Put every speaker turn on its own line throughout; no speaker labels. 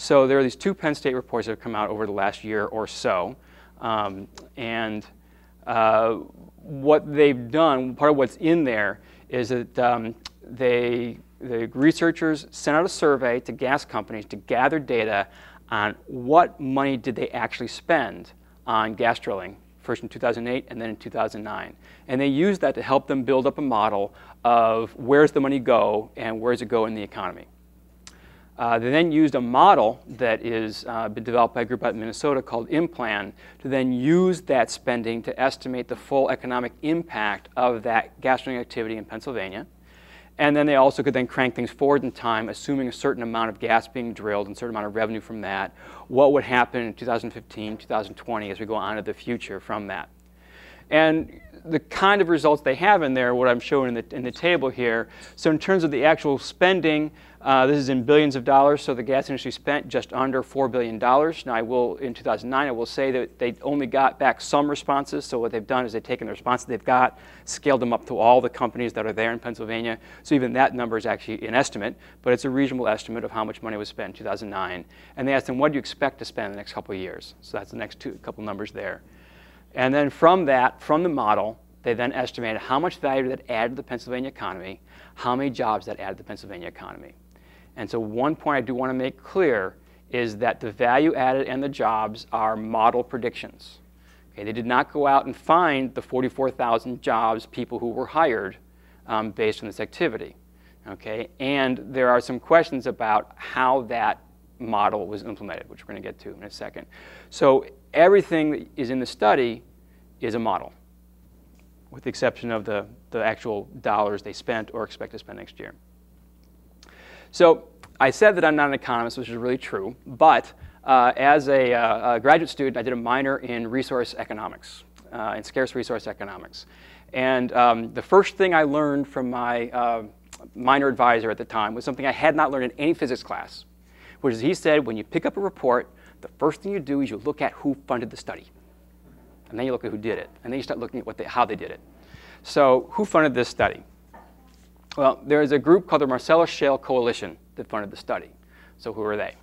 So there are these two Penn State reports that have come out over the last year or so. What they've done, part of what's in there, is that the researchers sent out a survey to gas companies to gather data on what money did they actually spend on gas drilling, first in 2008 and then in 2009. And they used that to help them build up a model of where's the money go and where does it go in the economy. They then used a model that is been developed by a group out in Minnesota called Implan to then use that spending to estimate the full economic impact of that gas drilling activity in Pennsylvania. And then they also could then crank things forward in time, assuming a certain amount of gas being drilled and a certain amount of revenue from that. What would happen in 2015, 2020 as we go on to the future from that? And the kind of results they have in there, what I'm showing in the table here. So in terms of the actual spending, this is in billions of dollars. So the gas industry spent just under $4 billion. Now in 2009, I will say that they only got back some responses. So what they've done is they've taken the responses they've got, scaled them up to all the companies that are there in Pennsylvania. So even that number is actually an estimate, but it's a reasonable estimate of how much money was spent in 2009. And they asked them, what do you expect to spend in the next couple of years? So that's the next couple numbers there. And then from that, from the model, they then estimated how much value that added to the Pennsylvania economy, how many jobs that added to the Pennsylvania economy. And so one point I do want to make clear is that the value added and the jobs are model predictions. Okay, they did not go out and find the 44,000 jobs, people who were hired based on this activity. Okay, and there are some questions about how that model was implemented, which we're going to get to in a second. So everything that is in the study is a model, with the exception of the actual dollars they spent or expect to spend next year. So I said that I'm not an economist, which is really true, but as a graduate student, I did a minor in resource economics, in scarce resource economics. And the first thing I learned from my minor advisor at the time was something I had not learned in any physics class, which is he said, when you pick up a report, the first thing you do is you look at who funded the study. And then you look at who did it. And then you start looking at how they did it. So who funded this study? Well, there is a group called the Marcellus Shale Coalition that funded the study. So who are they?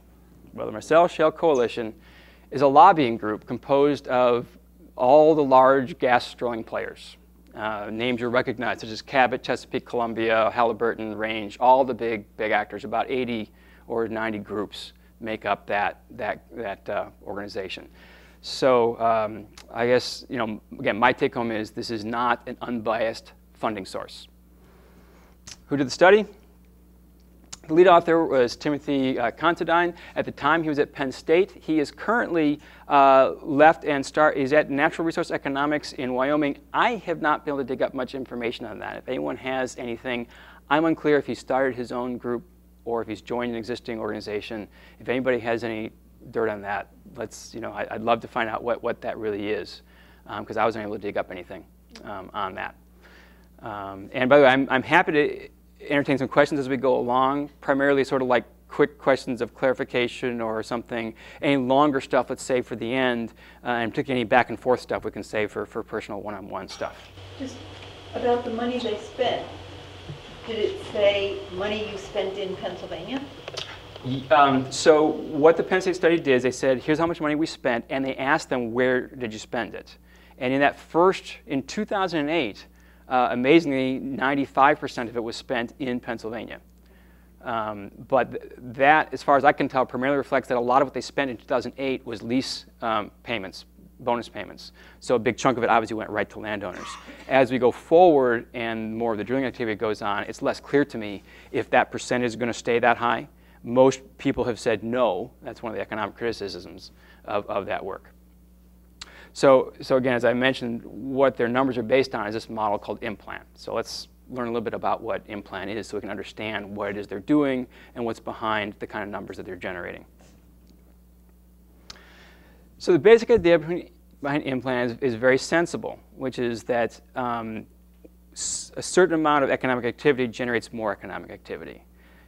Well, the Marcellus Shale Coalition is a lobbying group composed of all the large gas drilling players. Names you recognize, such as Cabot, Chesapeake, Columbia, Halliburton, Range, all the big actors. About 80 or 90 groups make up that organization. So I guess, again, my take home is this is not an unbiased funding source. Who did the study? The lead author was Timothy Considine. At the time, he was at Penn State. He is currently left and he's at Natural Resource Economics in Wyoming. I have not been able to dig up much information on that. If anyone has anything, I'm unclear if he started his own group or if he's joined an existing organization. If anybody has any dirt on that, I'd love to find out what that really is, because I wasn't able to dig up anything on that. And by the way, I'm happy to entertain some questions as we go along, primarily sort of like quick questions of clarification or something. Any longer stuff, let's save for the end, and particularly any back and forth stuff we can save for personal one-on-one stuff.
Just about the money they spent. Did it say money you spent in Pennsylvania?
So what the Penn State study did is they said, here's how much money we spent, and they asked them, where did you spend it? And in 2008, amazingly, 95% of it was spent in Pennsylvania. But that, as far as I can tell, primarily reflects that a lot of what they spent in 2008 was lease payments, bonus payments. So a big chunk of it obviously went right to landowners. As we go forward and more of the drilling activity goes on, it's less clear to me if that percentage is going to stay that high. Most people have said no. That's one of the economic criticisms of that work. So again, as I mentioned, what their numbers are based on is this model called Implan. So let's learn a little bit about what Implan is so we can understand what it is they're doing and what's behind the kind of numbers that they're generating. So the basic idea behind Implan is very sensible, which is that a certain amount of economic activity generates more economic activity.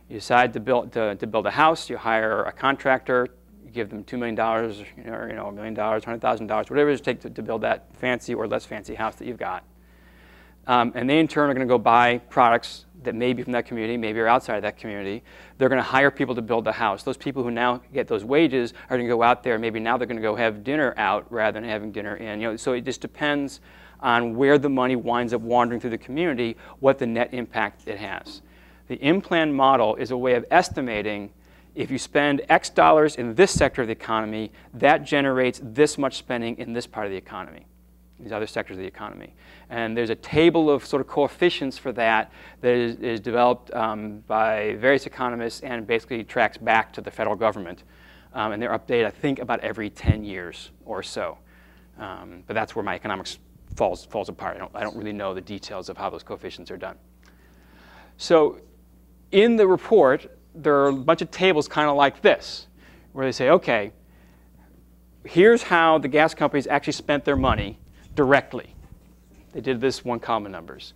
You decide to build a house, you hire a contractor, you give them $2 million, or $1 million, $100,000, whatever it takes to build that fancy or less fancy house that you've got. And they in turn are going to go buy products that may be from that community, maybe are outside of that community. They're going to hire people to build the house. Those people who now get those wages are going to go out there. Maybe now they're going to go have dinner out rather than having dinner in. You know, so it just depends on where the money winds up wandering through the community, what the net impact it has. The in-plan model is a way of estimating if you spend X dollars in this sector of the economy, that generates this much spending in this part of the economy, these other sectors of the economy. And there's a table of sort of coefficients for that that is developed by various economists and basically tracks back to the federal government. And they're updated, I think, about every 10 years or so. But that's where my economics falls apart. I don't really know the details of how those coefficients are done. So in the report, there are a bunch of tables kind of like this, where they say, okay, here's how the gas companies actually spent their money directly. They did this one column of numbers.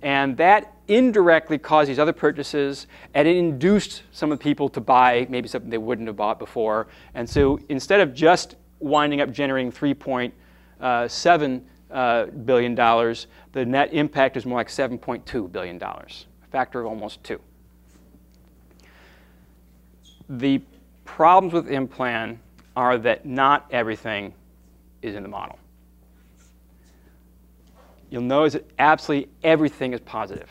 And that indirectly caused these other purchases, and it induced some of the people to buy maybe something they wouldn't have bought before. And so instead of just winding up generating $3.7 billion, the net impact is more like $7.2 billion, a factor of almost 2. The problems with in-plan are that not everything is in the model. You'll notice that absolutely everything is positive.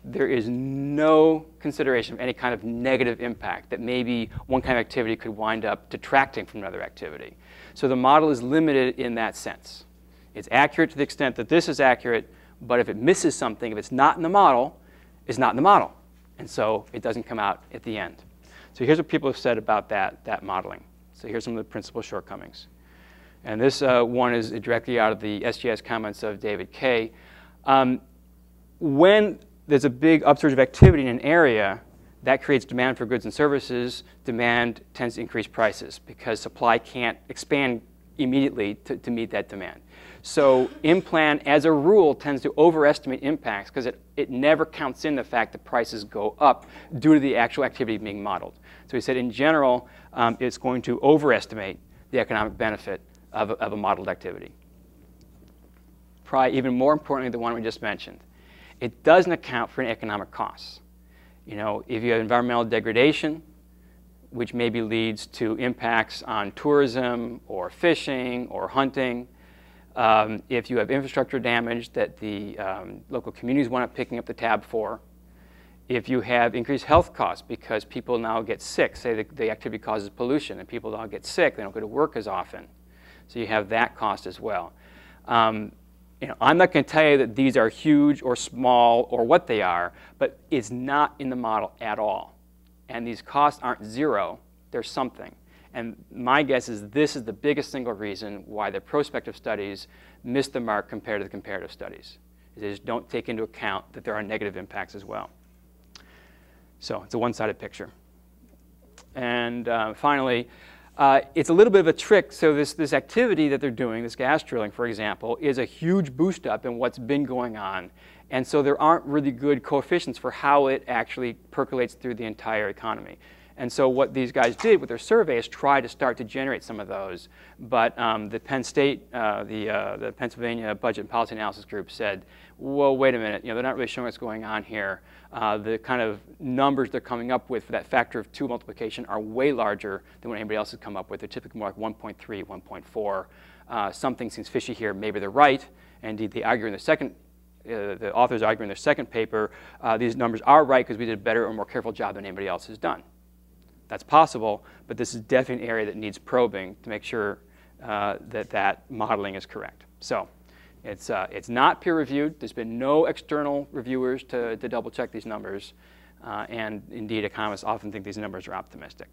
There is no consideration of any kind of negative impact that maybe one kind of activity could wind up detracting from another activity. So the model is limited in that sense. It's accurate to the extent that this is accurate, but if it misses something, if it's not in the model, it's not in the model. And so it doesn't come out at the end. So here's what people have said about that modeling. So here's some of the principal shortcomings. And this one is directly out of the SGS comments of David Kay. When there's a big upsurge of activity in an area, that creates demand for goods and services. Demand tends to increase prices because supply can't expand immediately to meet that demand. So in-plan, as a rule, tends to overestimate impacts because it never counts in the fact that prices go up due to the actual activity being modeled. So he said, in general, it's going to overestimate the economic benefit of a modeled activity. Probably even more importantly, the one we just mentioned, it doesn't account for any economic costs. You know, if you have environmental degradation, which maybe leads to impacts on tourism or fishing or hunting, if you have infrastructure damage that the local communities wind up picking up the tab for, if you have increased health costs because people now get sick, say the activity causes pollution and people now get sick, they don't go to work as often. So you have that cost as well. You know, I'm not going to tell you that these are huge or small or what they are, but it's not in the model at all. And these costs aren't zero, they're something. And my guess is this is the biggest single reason why the prospective studies miss the mark compared to the comparative studies. They just don't take into account that there are negative impacts as well. So it's a one-sided picture. And finally, it's a little bit of a trick. So this activity that they're doing, this gas drilling, for example, is a huge boost up in what's been going on. And so there aren't really good coefficients for how it actually percolates through the entire economy. And so what these guys did with their survey is try to start to generate some of those. But the Penn State, the Pennsylvania Budget and Policy Analysis Group said, well, wait a minute, you know, they're not really showing what's going on here. The kind of numbers they're coming up with for that factor of 2 multiplication are way larger than what anybody else has come up with. They're typically more like 1.3, 1.4. Something seems fishy here. Maybe they're right. And indeed, they argue in the second, the authors argue in their second paper, these numbers are right because we did a better or more careful job than anybody else has done. That's possible, but this is definitely an area that needs probing to make sure that modeling is correct. So it's not peer-reviewed. There's been no external reviewers to double-check these numbers. And indeed, economists often think these numbers are optimistic.